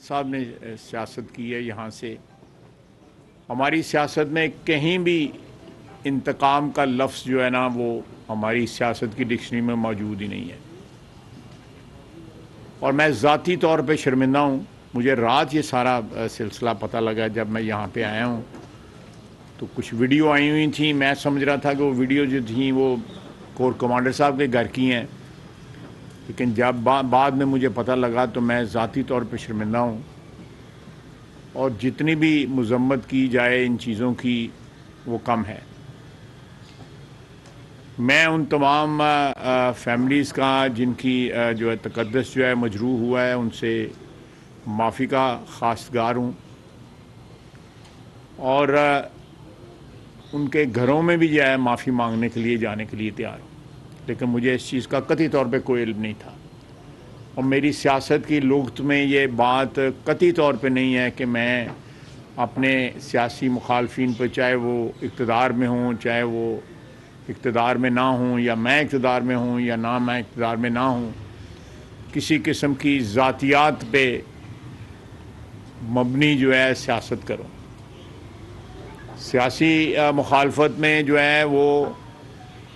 صاحب نے سیاست کی ہے یہاں سے. ہماری سیاست میں کہیں بھی انتقام کا لفظ جو ہے نا وہ ہماری سیاست کی ڈکشنری میں موجود ہی نہیں ہے. اور میں ذاتی طور پہ شرمندہ ہوں. مجھے رات یہ سارا سلسلہ پتہ لگا جب میں یہاں پہ آیا ہوں تو کچھ ویڈیو آئی ہوئی تھیں. میں سمجھ رہا تھا کہ وہ ویڈیو جو تھیں وہ کور کمانڈر صاحب کے گھر کی ہیں, لیکن جب بعد میں مجھے پتہ لگا تو میں ذاتی طور پہ شرمندہ ہوں. اور جتنی بھی مذمت کی جائے ان چیزوں کی وہ کم ہے. میں ان تمام فیملیز کا جن کی جو ہے تقدس جو ہے مجروح ہوا ہے ان سے معافی کا خواستگار ہوں, اور ان کے گھروں میں بھی جو ہے معافی مانگنے کے لیے جانے کے لیے تیار ہوں. لیکن مجھے اس چیز کا قطعی طور پہ کوئی علم نہیں تھا, اور میری سیاست کی لغت میں یہ بات قطعی طور پہ نہیں ہے کہ میں اپنے سیاسی مخالفین پہ, چاہے وہ اقتدار میں ہوں چاہے وہ اقتدار میں نہ ہوں, یا میں اقتدار میں ہوں یا نہ میں اقتدار میں نہ ہوں, کسی قسم کی ذاتیات پہ مبنی جو ہے سیاست کروں. سیاسی مخالفت میں جو ہے وہ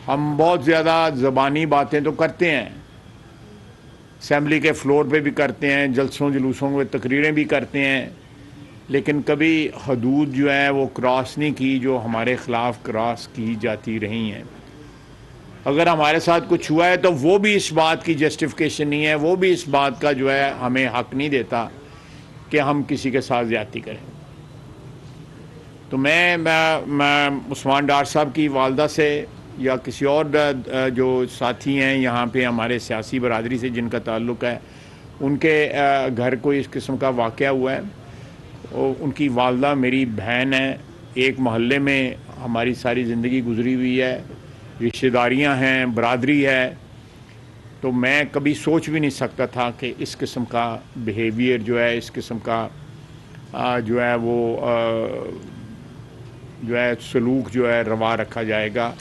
ہم بہت زیادہ زبانی باتیں تو کرتے ہیں, اسمبلی کے فلور پہ بھی کرتے ہیں, جلسوں جلوسوں میں تقریریں بھی کرتے ہیں, لیکن کبھی حدود جو ہے وہ کراس نہیں کی جو ہمارے خلاف کراس کی جاتی رہی ہیں. اگر ہمارے ساتھ کچھ ہوا ہے تو وہ بھی اس بات کی جسٹیفیکیشن نہیں ہے, وہ بھی اس بات کا جو ہے ہمیں حق نہیں دیتا کہ ہم کسی کے ساتھ زیادتی کریں. تو میں عثمان ڈار صاحب کی والدہ سے یا کسی اور جو ساتھی ہیں یہاں پہ ہمارے سیاسی برادری سے جن کا تعلق ہے, ان کے گھر کوئی اس قسم کا واقعہ ہوا ہے. ان کی والدہ میری بہن ہے, ایک محلے میں ہماری ساری زندگی گزری ہوئی ہے, رشتہ داریاں ہیں, برادری ہے. تو میں کبھی سوچ بھی نہیں سکتا تھا کہ اس قسم کا بیہیویئر جو ہے, اس قسم کا جو ہے وہ جو ہے سلوک جو ہے روا رکھا جائے گا.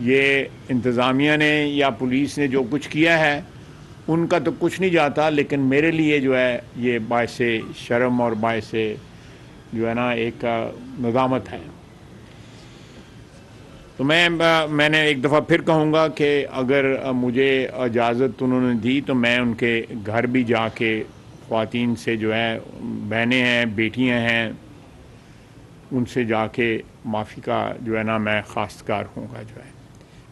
یہ انتظامیہ نے یا پولیس نے جو کچھ کیا ہے ان کا تو کچھ نہیں جاتا, لیکن میرے لیے جو ہے یہ باعث شرم اور باعث جو ہے نا ایک ندامت ہے. تو میں نے ایک دفعہ پھر کہوں گا کہ اگر مجھے اجازت انہوں نے دی تو میں ان کے گھر بھی جا کے خواتین سے جو ہے, بہنیں ہیں, بیٹیاں ہیں, ان سے جا کے معافی کا جو ہے نا میں خواستگار ہوں گا جو ہے.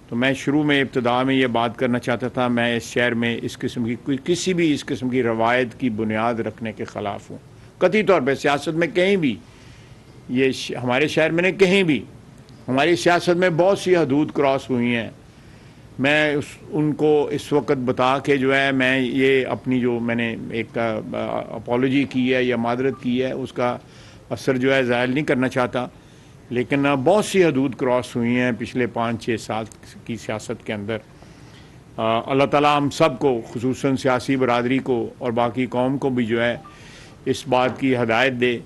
تو میں شروع میں ابتدا میں یہ بات کرنا چاہتا تھا, میں اس شہر میں اس قسم کی کسی بھی اس قسم کی روایت کی بنیاد رکھنے کے خلاف ہوں. قطعی طور پہ سیاست میں کہیں بھی, یہ ہمارے شہر میں نے کہیں بھی, ہماری سیاست میں بہت سی حدود کراس ہوئی ہیں. میں ان کو اس وقت بتا کے جو ہے میں یہ اپنی جو میں نے ایک اپالوجی کی ہے یا معذرت کی ہے اس کا اثر جو ہے ظاہر نہیں کرنا چاہتا, لیکن بہت سی حدود کراس ہوئی ہیں پچھلے 5-6 سال کی سیاست کے اندر. اللہ تعالیٰ ہم سب کو, خصوصاً سیاسی برادری کو اور باقی قوم کو بھی جو ہے اس بات کی ہدایت دے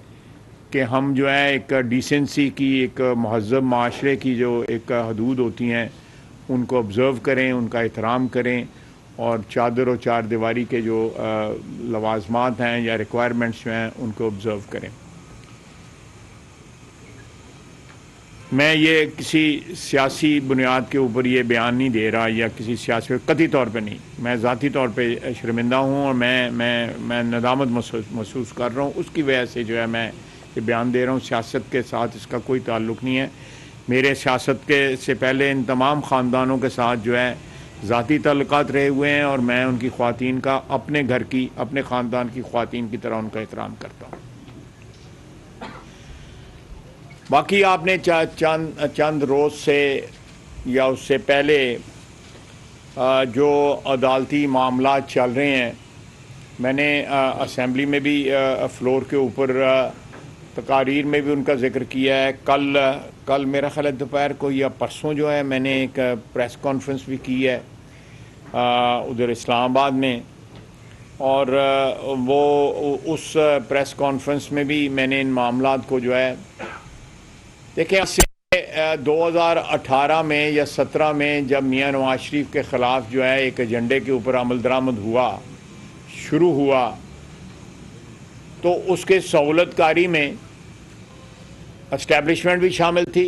کہ ہم جو ہے ایک ڈیسنسی کی, ایک مہذب معاشرے کی جو ایک حدود ہوتی ہیں ان کو آبزرو کریں, ان کا احترام کریں, اور چادر و چار دیواری کے جو لوازمات ہیں یا ریکوائرمنٹس جو ہیں ان کو آبزرو کریں. میں یہ کسی سیاسی بنیاد کے اوپر یہ بیان نہیں دے رہا یا کسی سیاسی قطعی طور پہ نہیں. میں ذاتی طور پہ شرمندہ ہوں اور میں ندامت محسوس کر رہا ہوں, اس کی وجہ سے جو ہے میں یہ بیان دے رہا ہوں. سیاست کے ساتھ اس کا کوئی تعلق نہیں ہے. میرے سیاست کے سے پہلے ان تمام خاندانوں کے ساتھ جو ہے ذاتی تعلقات رہے ہوئے ہیں, اور میں ان کی خواتین کا اپنے گھر کی, اپنے خاندان کی خواتین کی طرح ان کا احترام کرتا ہوں. باقی آپ نے چند روز سے یا اس سے پہلے جو عدالتی معاملات چل رہے ہیں, میں نے اسمبلی میں بھی فلور کے اوپر تقاریر میں بھی ان کا ذکر کیا ہے. کل میرا خیال ہے دوپہر کو یا پرسوں جو ہے میں نے ایک پریس کانفرنس بھی کی ہے ادھر اسلام آباد میں, اور وہ اس پریس کانفرنس میں بھی میں نے ان معاملات کو جو ہے دیکھیں 2018 میں یا 17 میں جب میاں نواز شریف کے خلاف جو ہے ایک ایجنڈے کے اوپر عمل درآمد شروع ہوا, تو اس کے سہولت کاری میں اسٹیبلشمنٹ بھی شامل تھی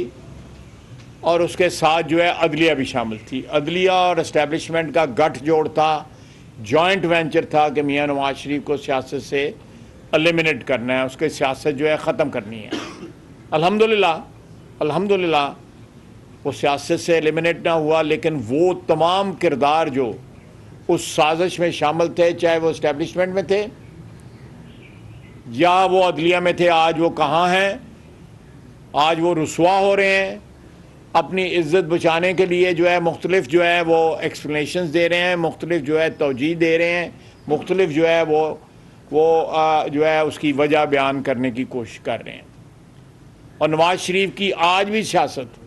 اور اس کے ساتھ جو ہے عدلیہ بھی شامل تھی. عدلیہ اور اسٹیبلشمنٹ کا گٹھ جوڑ تھا, جوائنٹ وینچر تھا کہ میاں نواز شریف کو سیاست سے ایلیمنیٹ کرنا ہے, اس کے سیاست جو ہے ختم کرنی ہے. الحمدللہ وہ سیاست سے ایلیمنیٹ نہ ہوا, لیکن وہ تمام کردار جو اس سازش میں شامل تھے, چاہے وہ اسٹیبلشمنٹ میں تھے یا وہ عدلیہ میں تھے, آج وہ کہاں ہیں؟ آج وہ رسوا ہو رہے ہیں. اپنی عزت بچانے کے لیے جو ہے مختلف جو ہے وہ ایکسپلینیشنز دے رہے ہیں, مختلف جو ہے توجیہ دے رہے ہیں, مختلف جو ہے وہ جو ہے اس کی وجہ بیان کرنے کی کوشش کر رہے ہیں. اور نواز شریف کی آج بھی سیاست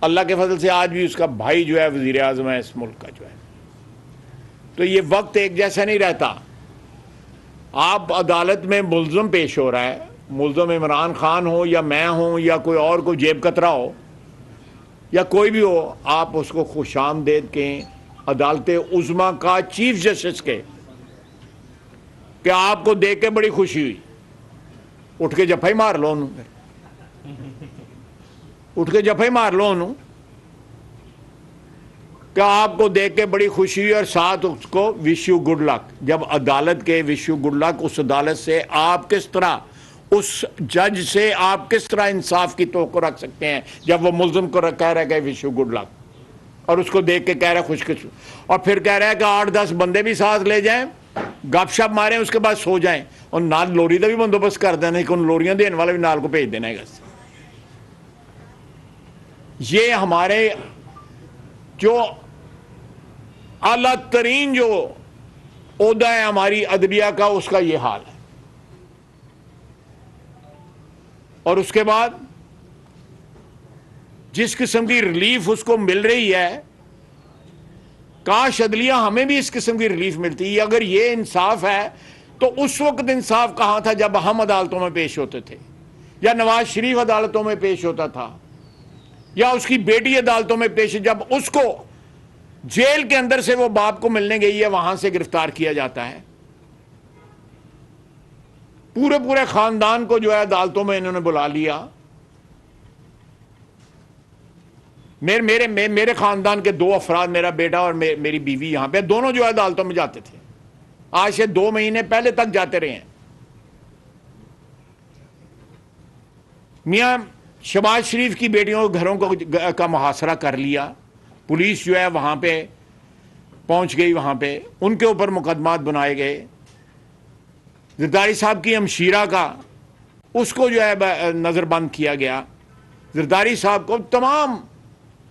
اللہ کے فضل سے آج بھی اس کا بھائی جو ہے وزیر اعظم ہے اس ملک کا جو ہے. تو یہ وقت ایک جیسا نہیں رہتا. آپ عدالت میں ملزم پیش ہو رہا ہے, ملزم عمران خان ہو یا میں ہوں یا کوئی اور کوئی جیب کترا ہو یا کوئی بھی ہو, آپ اس کو خوش آمدید کہیں عدالت عظمیٰ کا چیف جسٹس کے کہ آپ کو دیکھ کے بڑی خوشی ہوئی, اٹھ کے جفا ہی مار لو انہوں, اٹھ کے جفا ہی مار لو انہوں کہ آپ کو دیکھ کے بڑی خوشی ہوئی اور ساتھ اس کو وش یو گڈ لک. جب عدالت کے وش یو گڈ لک, اس عدالت سے آپ کس طرح, اس جج سے آپ کس طرح انصاف کی توقع رکھ سکتے ہیں جب وہ ملزم کو کہہ رہا ہے کہ وش یو گڈ لک, اور اس کو دیکھ کے کہہ رہا ہے خوش قسمت, اور پھر کہہ رہا ہے کہ 8-10 بندے بھی ساتھ لے جائیں, گپ شپ ماریں, اس کے بعد سو جائیں, اور نال لوری کا بھی بندوبست کر دینا کہ ان لوریاں دینے والا بھی نال کو بھیج دینا ہے. یہ ہمارے جو اعلیٰ ترین جو عہدہ ہے ہماری عدلیہ کا, اس کا یہ حال ہے. اور اس کے بعد جس قسم کی ریلیف اس کو مل رہی ہے, کاش عدلیہ ہمیں بھی اس قسم کی ریلیف ملتی. اگر یہ انصاف ہے تو اس وقت انصاف کہاں تھا جب ہم عدالتوں میں پیش ہوتے تھے, یا نواز شریف عدالتوں میں پیش ہوتا تھا, یا اس کی بیٹی عدالتوں میں پیش, جب اس کو جیل کے اندر سے وہ باپ کو ملنے گئی ہے وہاں سے گرفتار کیا جاتا ہے. پورے خاندان کو جو ہے عدالتوں میں انہوں نے بلا لیا. میرے خاندان کے 2 افراد, میرا بیٹا اور میری بیوی یہاں پہ, دونوں جو ہے عدالتوں میں جاتے تھے. آج سے 2 مہینے پہلے تک جاتے رہے ہیں. میاں شہباز شریف کی بیٹیوں کے گھروں کا محاصرہ کر لیا, پولیس جو ہے وہاں پہ پہنچ گئی, وہاں پہ ان کے اوپر مقدمات بنائے گئے. زرداری صاحب کی ہمشیرہ کا, اس کو جو ہے نظر بند کیا گیا. زرداری صاحب کو تمام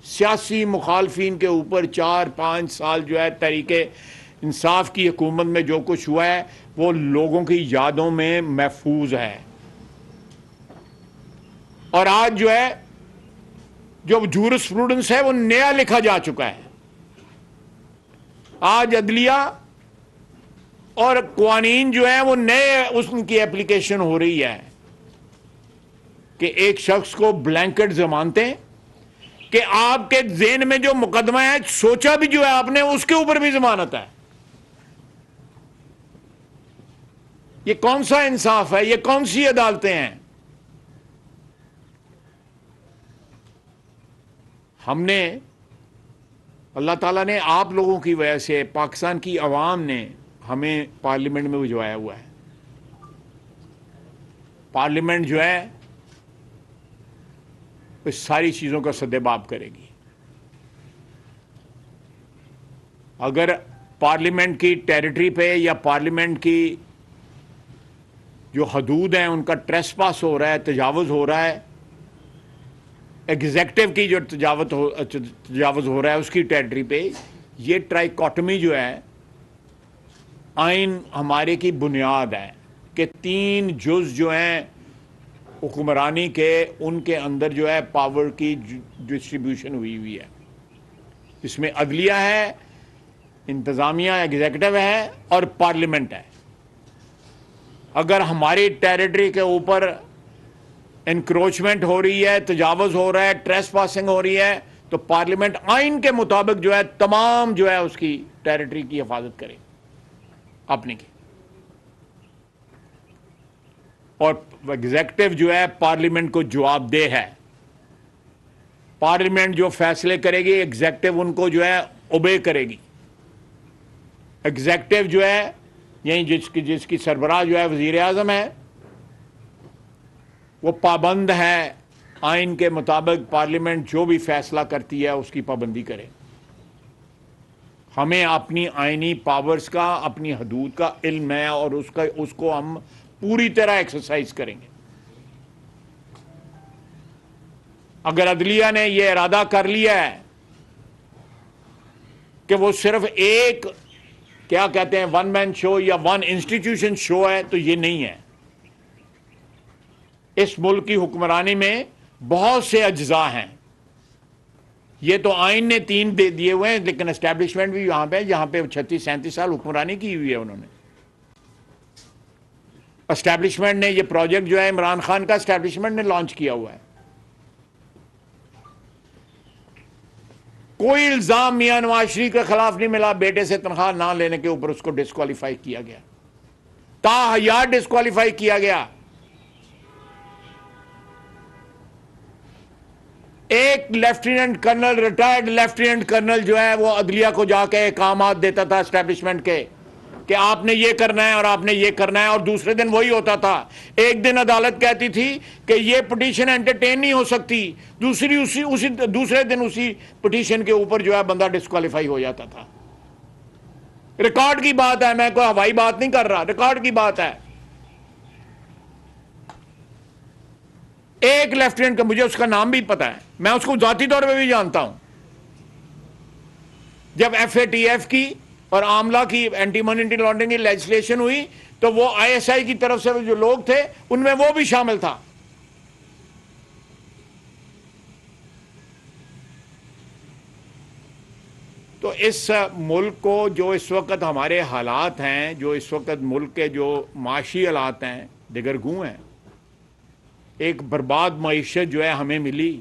سیاسی مخالفین کے اوپر 4-5 سال جو ہے تحریک انصاف کی حکومت میں جو کچھ ہوا ہے وہ لوگوں کی یادوں میں محفوظ ہے. اور آج جو ہے جو جورسپروڈنس ہے وہ نیا لکھا جا چکا ہے. آج عدلیہ اور قوانین جو ہیں وہ نئے اس کی اپلیکیشن ہو رہی ہے کہ ایک شخص کو بلینکٹ ضمانتیں کہ آپ کے ذہن میں جو مقدمہ ہے سوچا بھی جو ہے آپ نے اس کے اوپر بھی ضمانت ہے. یہ کون سا انصاف ہے؟ یہ کون سی عدالتیں ہیں؟ ہم نے, اللہ تعالیٰ نے آپ لوگوں کی وجہ سے, پاکستان کی عوام نے ہمیں پارلیمنٹ میں بھجوایا ہوا ہے. پارلیمنٹ جو ہے اس ساری چیزوں کا سدباب کرے گی. اگر پارلیمنٹ کی ٹیریٹری پہ یا پارلیمنٹ کی جو حدود ہیں ان کا ٹریس پاس ہو رہا ہے, تجاوز ہو رہا ہے, ایگزیکٹو کی جو تجاوز ہو رہا ہے اس کی ٹیریٹری پہ, یہ ٹرائیکاٹمی جو ہے آئین ہمارے کی بنیاد ہے کہ 3 جز جو ہیں حکمرانی کے, ان کے اندر جو ہے پاور کی ڈسٹریبیوشن ہوئی ہے. اس میں عدلیہ ہے, انتظامیہ ایگزیکٹو ہے اور پارلیمنٹ ہے. اگر ہماری ٹیریٹری کے اوپر انکروچمنٹ ہو رہی ہے, تجاوز ہو رہا ہے, ٹریس پاسنگ ہو رہی ہے, تو پارلیمنٹ آئین کے مطابق جو ہے تمام جو ہے اس کی ٹیریٹری کی حفاظت کرے اپنے کی. اور ایگزیکٹو جو ہے پارلیمنٹ کو جواب دہ ہے. پارلیمنٹ جو فیصلے کرے گی ایگزیکٹو ان کو جو ہے اوبے کرے گی. ایگزیکٹو جو ہے یعنی جس کی سربراہ جو ہے وزیر اعظم ہے وہ پابند ہے آئین کے مطابق پارلیمنٹ جو بھی فیصلہ کرتی ہے اس کی پابندی کرے. ہمیں اپنی آئینی پاورز کا اپنی حدود کا علم ہے اور اس کو ہم پوری طرح ایکسرسائز کریں گے. اگر عدلیہ نے یہ ارادہ کر لیا ہے کہ وہ صرف ایک کیا کہتے ہیں ون مین شو یا ون انسٹیٹیوشن شو ہے تو یہ نہیں ہے. اس ملک کی حکمرانی میں بہت سے اجزاء ہیں. یہ تو آئین نے 3 دے دیے ہوئے ہیں لیکن اسٹیبلشمنٹ بھی یہاں پہ 36-37 سال حکمرانی کی ہوئی ہے انہوں نے. اسٹیبلشمنٹ نے یہ پروجیکٹ جو ہے عمران خان کا اسٹیبلشمنٹ نے لانچ کیا ہوا ہے. کوئی الزام میاں نواز شریف کے خلاف نہیں ملا. بیٹے سے تنخواہ نہ لینے کے اوپر اس کو ڈسکوالیفائی کیا گیا, تاحیات ڈسکوالیفائی کیا گیا. ایک lieutenant colonel, retired lieutenant colonel جو ہے وہ عدلیہ کو جا کے احکامات دیتا تھا اسٹیبلشمنٹ کے کہ آپ نے یہ کرنا ہے اور آپ نے یہ کرنا ہے, اور دوسرے دن وہی ہوتا تھا. ایک دن عدالت کہتی تھی کہ یہ پٹیشن انٹرٹین نہیں ہو سکتی, دوسرے دن اسی پٹیشن کے اوپر جو ہے بندہ ڈسکوالیفائی ہو جاتا تھا. ریکارڈ کی بات ہے, میں کوئی ہوائی بات نہیں کر رہا, ریکارڈ کی بات ہے. ایک لیفٹیننٹ کا مجھے اس کا نام بھی پتا ہے, میں اس کو ذاتی طور پہ بھی جانتا ہوں. جب FATF کی اور عاملہ کی اینٹی منی لانڈرنگ کی لیجسلیشن ہوئی تو وہ ISI کی طرف سے جو لوگ تھے ان میں وہ بھی شامل تھا. تو اس ملک کو جو اس وقت ہمارے حالات ہیں, جو اس وقت ملک کے جو معاشی حالات ہیں دگرگوں ہیں. ایک برباد معیشت جو ہے ہمیں ملی,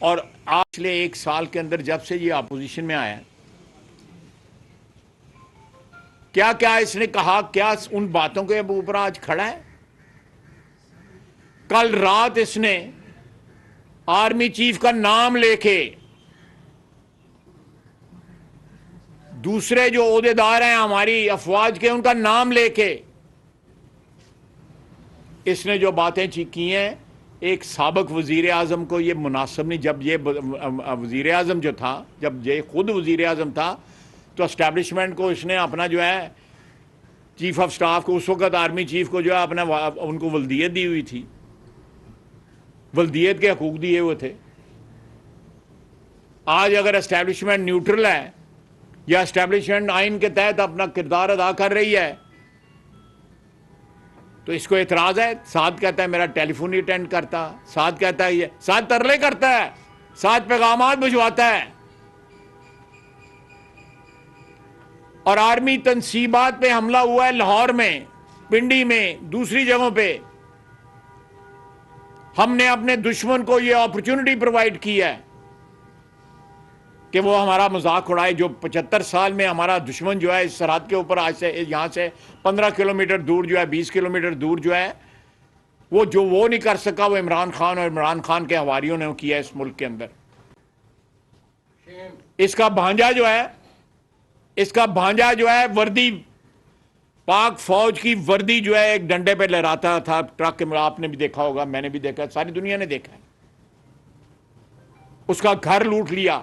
اور پچھلے 1 سال کے اندر جب سے یہ اپوزیشن میں آیا کیا کیا اس نے کہا, کیا ان باتوں کے اوپر آج کھڑا ہے. کل رات اس نے آرمی چیف کا نام لے کے دوسرے جو عہدیدار ہیں ہماری افواج کے ان کا نام لے کے اس نے جو باتیں کی ہیں, ایک سابق وزیر اعظم کو یہ مناسب نہیں. جب یہ وزیر اعظم جو تھا, جب یہ خود وزیر اعظم تھا تو اسٹیبلشمنٹ کو اس نے اپنا جو ہے چیف آف سٹاف کو, اس وقت آرمی چیف کو جو ہے اپنا ان کو ولدیت دی ہوئی تھی, ولدیت کے حقوق دیے ہوئے تھے. آج اگر اسٹیبلشمنٹ نیوٹرل ہے یا اسٹیبلشمنٹ آئین کے تحت اپنا کردار ادا کر رہی ہے تو اس کو اعتراض ہے. ساتھ کہتا ہے میرا ٹیلی فون نہیں اٹینڈ کرتا, ساتھ کہتا ہے یہ, ساتھ ترلے کرتا ہے, ساتھ پیغامات بھجواتا ہے. اور آرمی تنصیبات پہ حملہ ہوا ہے لاہور میں, پنڈی میں, دوسری جگہوں پہ. ہم نے اپنے دشمن کو یہ اپرچونٹی پرووائڈ کی ہے کہ وہ ہمارا مذاق اڑائے. جو 75 سال میں ہمارا دشمن جو ہے اس سرحد کے اوپر آج سے یہاں سے 15 کلومیٹر دور جو ہے, 20 کلومیٹر دور جو ہے, وہ نہیں کر سکا, وہ عمران خان اور عمران خان کے حواریوں نے کیا اس ملک کے اندر. اس کا بھانجا جو ہے وردی, پاک فوج کی وردی جو ہے ایک ڈنڈے پہ لہراتا تھا ٹرک کے. آپ نے بھی دیکھا ہوگا, میں نے بھی دیکھا, ساری دنیا نے دیکھا ہے. اس کا گھر لوٹ لیا.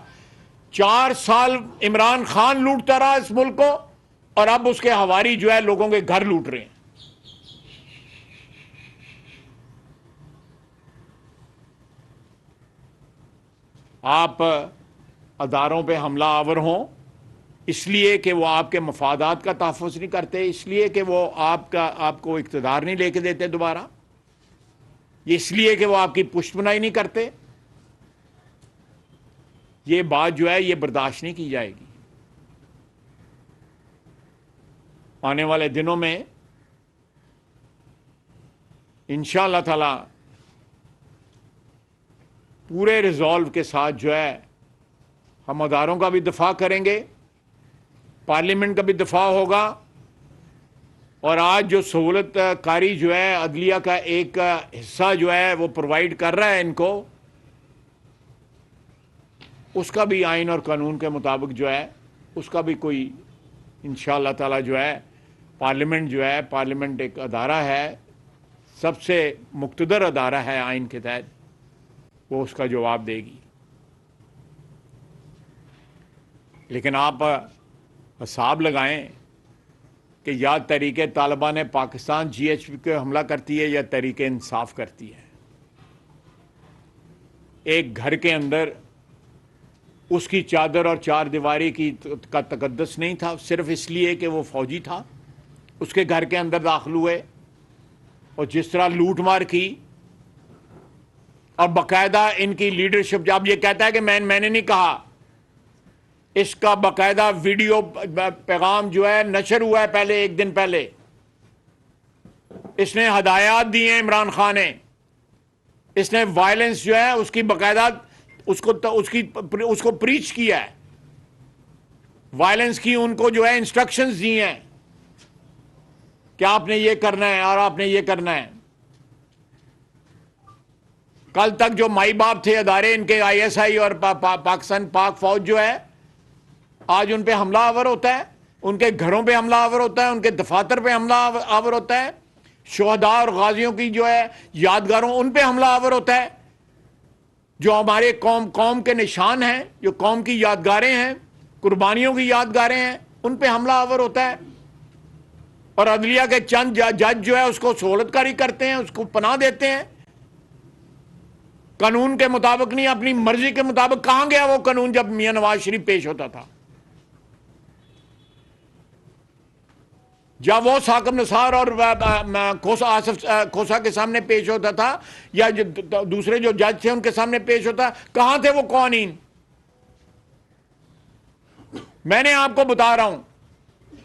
4 سال عمران خان لوٹتا رہا اس ملک کو, اور اب اس کے حواری جو ہے لوگوں کے گھر لوٹ رہے ہیں. آپ اداروں پہ حملہ آور ہوں اس لیے کہ وہ آپ کے مفادات کا تحفظ نہیں کرتے, اس لیے کہ وہ آپ کو اقتدار نہیں لے کے دیتے دوبارہ, اس لیے کہ وہ آپ کی پشت بنائی نہیں کرتے. یہ بات جو ہے یہ برداشت نہیں کی جائے گی. آنے والے دنوں میں انشاءاللہ تعالی پورے ریزالو کے ساتھ جو ہے ہم اداروں کا بھی دفاع کریں گے, پارلیمنٹ کا بھی دفاع ہوگا, اور آج جو سہولت کاری جو ہے عدلیہ کا ایک حصہ جو ہے وہ پرووائڈ کر رہا ہے ان کو، اس کا بھی آئین اور قانون کے مطابق جو ہے اس کا بھی کوئی انشاءاللہ تعالی جو ہے پارلیمنٹ جو ہے، پارلیمنٹ ایک ادارہ ہے، سب سے مقتدر ادارہ ہے آئین کے تحت، وہ اس کا جواب دے گی۔ لیکن آپ حساب لگائیں کہ یا Tehreek Taliban Pakistan G H P کو حملہ کرتی ہے یا تحریک انصاف کرتی ہے۔ ایک گھر کے اندر اس کی چادر اور چار دیواری کا تقدس نہیں تھا صرف اس لیے کہ وہ فوجی تھا، اس کے گھر کے اندر داخل ہوئے اور جس طرح لوٹ مار کی، اور باقاعدہ ان کی لیڈرشپ جب یہ کہتا ہے کہ میں نے نہیں کہا، اس کا باقاعدہ ویڈیو پیغام جو ہے نشر ہوا ہے پہلے، ایک دن پہلے اس نے ہدایات دی ہیں عمران خان نے، اس نے وائلنس جو ہے اس کی باقاعدہ اس کو پریچ کیا ہے، وائلنس کی ان کو جو ہے انسٹرکشنز دی ہیں کہ آپ نے یہ کرنا ہے اور آپ نے یہ کرنا ہے۔ کل تک جو مائی باپ تھے ادارے ان کے، آئی ایس آئی اور پاکستان پاک فوج جو ہے، آج ان پہ حملہ آور ہوتا ہے، ان کے گھروں پہ حملہ آور ہوتا ہے، ان کے دفاتر پہ حملہ آور ہوتا ہے، شہداء اور غازیوں کی جو ہے یادگاروں ان پہ حملہ آور ہوتا ہے، جو ہمارے قوم کے نشان ہیں، جو قوم کی یادگاریں ہیں، قربانیوں کی یادگاریں ہیں، ان پہ حملہ آور ہوتا ہے، اور عدلیہ کے چند جج جو ہے اس کو سہولت کاری کرتے ہیں، اس کو پناہ دیتے ہیں، قانون کے مطابق نہیں، اپنی مرضی کے مطابق۔ کہاں گیا وہ قانون جب میاں نواز شریف پیش ہوتا تھا؟ جب وہ ثاقب نثار اور آصف کھوسا کے سامنے پیش ہوتا تھا، یا دوسرے جو جج تھے ان کے سامنے پیش ہوتا، کہاں تھے وہ قوانین؟ میں نے آپ کو بتا رہا ہوں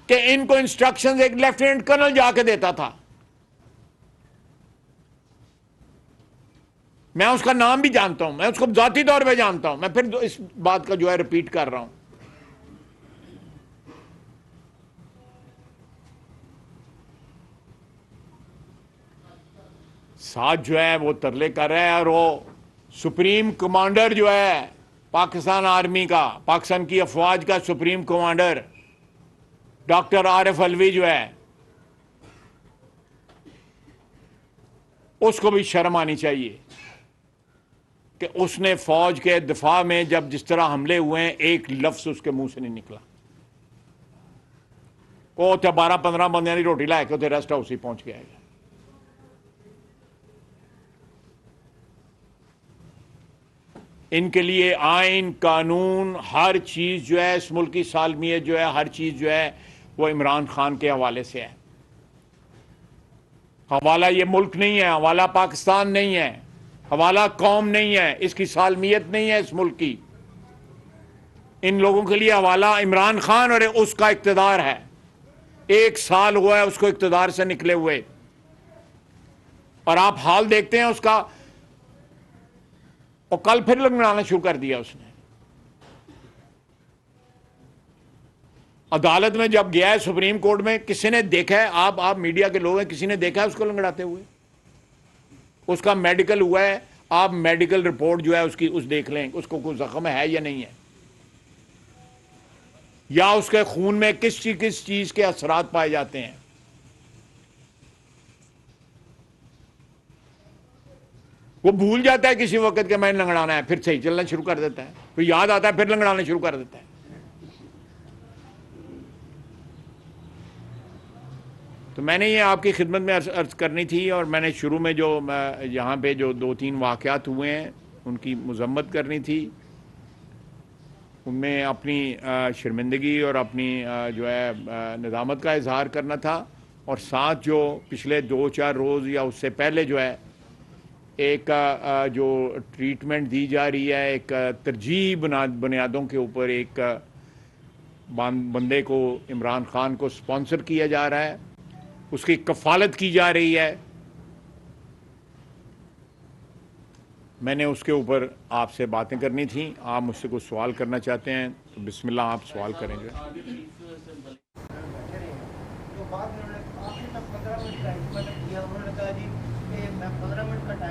کہ ان کو انسٹرکشنز ایک لیفٹیننٹ کرنل جا کے دیتا تھا، میں اس کا نام بھی جانتا ہوں، میں اس کو ذاتی طور پہ جانتا ہوں، میں پھر اس بات کا جو ہے ریپیٹ کر رہا ہوں۔ ساتھ جو ہے وہ ترلے کر رہے ہیں، اور وہ سپریم کمانڈر جو ہے پاکستان آرمی کا، پاکستان کی افواج کا supreme commander doctor Arif Alvi جو ہے، اس کو بھی شرم آنی چاہیے کہ اس نے فوج کے دفاع میں جب جس طرح حملے ہوئے ہیں، ایک لفظ اس کے منہ سے نہیں نکلا۔ وہ 12-15 بندیاں دی روٹی لائے کے اتنے ریسٹ ہاؤس ہی پہنچ گیا ہے۔ ان کے لیے آئین، قانون، ہر چیز جو ہے، اس ملک کی سالمیت جو ہے، ہر چیز جو ہے وہ عمران خان کے حوالے سے ہے۔ حوالہ یہ ملک نہیں ہے، حوالہ پاکستان نہیں ہے، حوالہ قوم نہیں ہے، اس کی سالمیت نہیں ہے اس ملک کی۔ ان لوگوں کے لیے حوالہ عمران خان اور اس کا اقتدار ہے۔ 1 سال ہوا ہے اس کو اقتدار سے نکلے ہوئے، اور آپ حال دیکھتے ہیں اس کا، اور کل پھر لنگڑانا شروع کر دیا اس نے۔ عدالت میں جب گیا ہے سپریم کورٹ میں، کسی نے دیکھا ہے؟ آپ میڈیا کے لوگ ہیں، کسی نے دیکھا ہے اس کو لنگڑاتے ہوئے؟ اس کا میڈیکل ہوا ہے، آپ میڈیکل رپورٹ جو ہے اس دیکھ لیں، اس کو کوئی زخم ہے یا نہیں ہے، یا اس کے خون میں کس چیز کے اثرات پائے جاتے ہیں۔ وہ بھول جاتا ہے کسی وقت کہ میں نے لنگڑانا ہے، پھر صحیح چلنا شروع کر دیتا ہے، پھر یاد آتا ہے پھر لنگڑانا شروع کر دیتا ہے۔ تو میں نے یہ آپ کی خدمت میں عرض کرنی تھی، اور میں نے شروع میں جو یہاں پہ جو 2-3 واقعات ہوئے ہیں ان کی مذمت کرنی تھی، ان میں اپنی شرمندگی اور اپنی جو ہے ندامت کا اظہار کرنا تھا، اور ساتھ جو پچھلے 2-4 روز یا اس سے پہلے جو ہے ایک جو ٹریٹمنٹ دی جا رہی ہے، ایک ترجیحی بنیادوں کے اوپر ایک بندے کو، عمران خان کو سپانسر کیا جا رہا ہے، اس کی کفالت کی جا رہی ہے، میں نے اس کے اوپر آپ سے باتیں کرنی تھیں۔ آپ مجھ سے کوئی سوال کرنا چاہتے ہیں تو بسم اللہ، آپ سوال کریں گے۔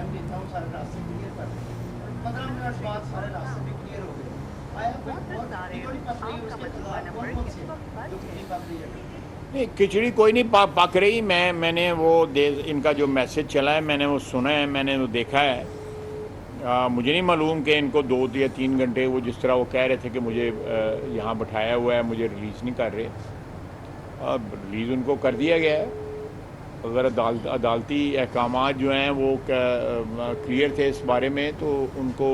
ٹائم دیتا ہوں سارے راستے کلیئر کر دیں. 15 منٹ بعد سارے راستے بھی کلیئر ہو گئے. آیا کوئی اور کھچڑی پک رہی ہے اس کے اقتدار کون کون سے جو کھچڑی پک رہی ہے؟ نہیں کھچڑی کوئی نہیں پک رہی. میں نے وہ ان کا جو میسج چلا ہے میں نے وہ سنا ہے, میں نے وہ دیکھا ہے. مجھے نہیں معلوم کہ ان کو 2 یا 3 گھنٹے وہ جس طرح وہ کہہ رہے تھے کہ مجھے یہاں بٹھایا ہوا ہے, مجھے ریلیز نہیں کر رہے. ریلیز ان کو کر دیا گیا ہے. اگر عدالتی احکامات جو ہیں وہ کلیئر تھے اس بارے میں تو ان کو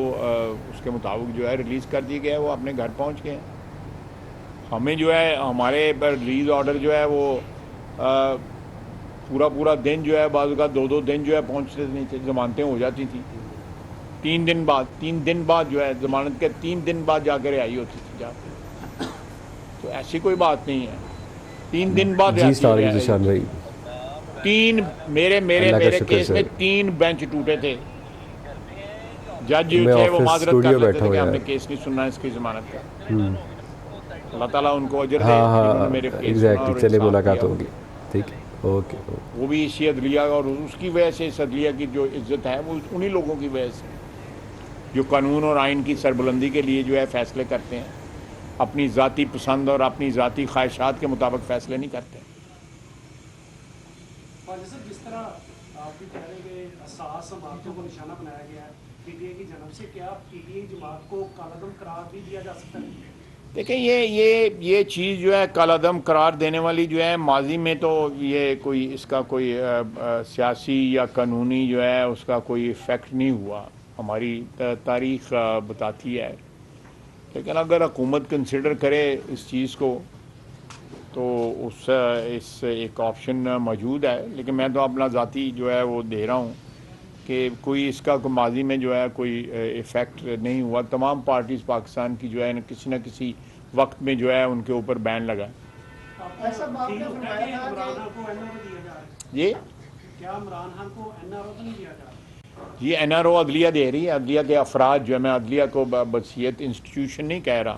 اس کے مطابق جو ہے ریلیز کر دی گیا ہے. وہ اپنے گھر پہنچ گئے ہیں. ہمیں جو ہے ہمارے ریلیز آرڈر جو ہے وہ پورا دن جو ہے بعض اوقات 2 دن جو ہے پہنچتے نہیں تھے. ضمانتیں ہو جاتی تھیں 3 دن بعد جو ہے ضمانت کے 3 دن بعد جا کے رہائی ہوتی تھی جا کے. تو ایسی کوئی بات نہیں ہے. 3 دن بعد جی میرے کیس میں 3 بینچ ٹوٹے تھے. جج جو تھے وہ معذرت کر لیتے تھے کہ ہم نے کیس نہیں سننا اس کی ضمانت کا. اللہ تعالیٰ ان کو اجر دے جنہوں نے میرے کیس سنا اور چلے انصاف ملاقات کیا. ہوگی. ٹھیک ہے, اوکے. وہ بھی اسی عدلیہ اور اس کی وجہ سے اس عدلیہ کی جو عزت ہے وہ انہی لوگوں کی وجہ سے جو قانون اور آئین کی سربلندی کے لیے جو ہے فیصلے کرتے ہیں, اپنی ذاتی پسند اور اپنی ذاتی خواہشات کے مطابق فیصلے نہیں کرتے. جس طرح آپ بھی کہہ رہے ہیں کہ حساس عمارتوں کو نشانہ بنایا گیا ہے پی ٹی آئی کی جانب سے, کیا پی ٹی آئی جماعت کو کالعدم قرار بھی دیا جا سکتا ہے؟ دیکھیں یہ چیز جو ہے کالعدم قرار دینے والی جو ہے ماضی میں تو یہ کوئی اس کا کوئی سیاسی یا قانونی جو ہے اس کا کوئی ایفیکٹ نہیں ہوا. ہماری تاریخ بتاتی ہے. لیکن اگر حکومت کنسیڈر کرے اس چیز کو تو اس ایک آپشن موجود ہے. لیکن میں تو اپنا ذاتی جو ہے وہ دے رہا ہوں کہ کوئی اس کا ماضی میں جو ہے کوئی ایفیکٹ نہیں ہوا. تمام پارٹیز پاکستان کی جو ہے کسی نہ کسی وقت میں جو ہے ان کے اوپر بین لگا. ایسا بات نے فرمایا تھا جی کیا عمران خان کو این آر او تو نہیں دیا جا رہا؟ جی این آر او عدلیہ دے رہی ہے. عدلیہ کے افراد جو ہے, میں عدلیہ کو بحیثیت انسٹیٹیوشن نہیں کہہ رہا,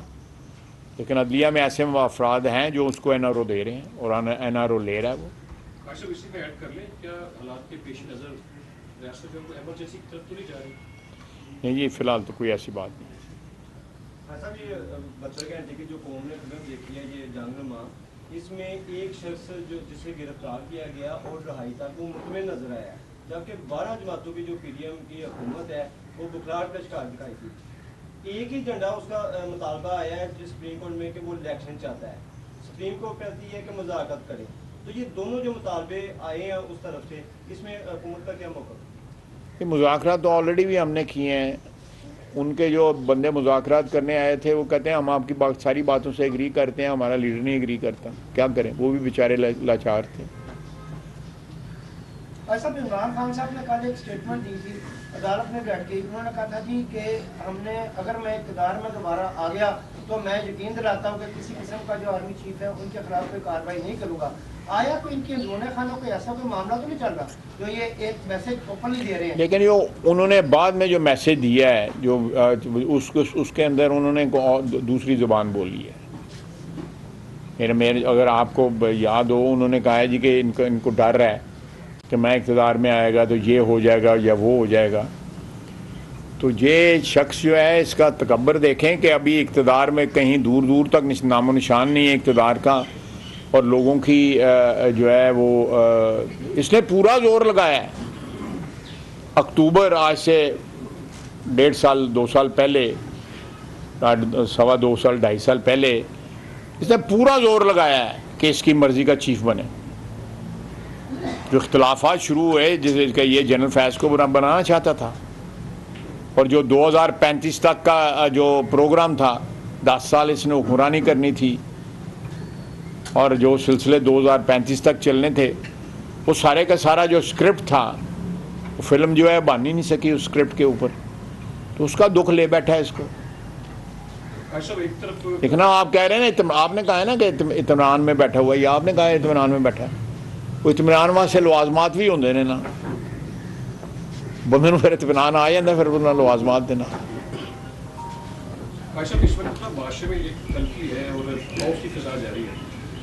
لیکن عدلیہ میں ایسے افراد ہیں جو اس کو این آر او دے رہے ہیں اور این آر او لے رہا ہے. وہ اسی میں ایڈ کر لیں, کیا حالات کے پیش نظر ریاست جو ایمرجنسی کی طرف تو نہیں جا رہی؟ نہیں جی فی الحال تو کوئی ایسی بات نہیں. صاحب یہ 72 گھنٹے کی جو قوم نے فلم دیکھی ہے یہ جنگ نما, اس میں ایک شخص جو جسے گرفتار کیا گیا اور رہائی تک وہ مطمئن نظر آیا, جبکہ 12 جماعتوں کی جو پی ڈی ایم کی حکومت ہے وہ بکھلاہٹ کا شکار دکھائی تھی. ایک ہی جھنڈا اس کا مطالبہ آیا ہے سپریم کورٹ میں کہ وہ الیکشن چاہتا ہے. سپریم کورٹ کہتی ہے کہ مذاکرات کریں. تو یہ دونوں جو مطالبے آئے ہیں اس طرف سے, اس میں حکومت کا کیا موقف؟ یہ مذاکرات تو آلریڈی بھی ہم نے کیے ہیں. ان کے جو بندے مذاکرات کرنے آئے تھے وہ کہتے ہیں ہم آپ کی ساری باتوں سے ایگری کرتے ہیں, ہمارا لیڈر نہیں ایگری کرتا. کیا کریں, وہ بھی بیچارے لاچار تھے. ایسا عمران خان صاحب نے کل ایک سٹیٹمنٹ دی تھی عدالت میں بیٹھ کے. انہوں نے کہا تھا جی کہ ہم نے اگر میں اقتدار میں دوبارہ آ گیا تو میں یقین دلاتا ہوں کہ کسی قسم کا جو آرمی چیف ہے ان کے خلاف کوئی کارروائی نہیں کروں گا. آیا کوئی ان کے اندرون خانوں کو ایسا کوئی معاملہ تو نہیں چل رہا جو یہ ایک میسج اوپنلی دے رہے ہیں؟ لیکن جو انہوں نے بعد میں جو میسج دیا ہے جو اس کے اندر انہوں نے دوسری زبان بولی ہے. میرے اگر آپ کو یاد ہو انہوں نے کہا ہے جی کہ ان کو ڈر ہے کہ میں اقتدار میں آئے گا تو یہ ہو جائے گا یا وہ ہو جائے گا. تو یہ شخص جو ہے اس کا تکبر دیکھیں کہ ابھی اقتدار میں کہیں دور تک نام و نشان نہیں ہے اقتدار کا, اور لوگوں کی جو ہے وہ اس نے پورا زور لگایا ہے. اکتوبر آج سے 1.5 سال 2 سال پہلے, 2.25 سال 2.5 سال پہلے اس نے پورا زور لگایا ہے کہ اس کی مرضی کا چیف بنے. جو اختلافات شروع ہوئے جیسے کہ یہ جنرل فیض کو بنانا چاہتا تھا, اور جو 2035 تک کا جو پروگرام تھا 10 سال اس نے حکمرانی کرنی تھی, اور جو سلسلے 2035 تک چلنے تھے وہ سارے کا سارا جو اسکرپٹ تھا وہ فلم جو ہے بن ہی نہیں سکی اس اسکرپٹ کے اوپر. تو اس کا دکھ لے بیٹھا ہے اس کو. دیکھنا آپ کہہ رہے ہیں نا, آپ نے کہا ہے نا کہ اطمینان میں بیٹھا ہوا ہے, یا آپ نے کہا اطمینان میں بیٹھا ہے. وہ اطمینان وہاں سے لوازمات بھی ہوندے نے نا, بندے نوں پھر اطمینان آ جاتا پھر انہوں نے لوازمات دینا. اس وقت معاشرے میں ایک تلخی ہے اور خوف کی فضا جاری ہے.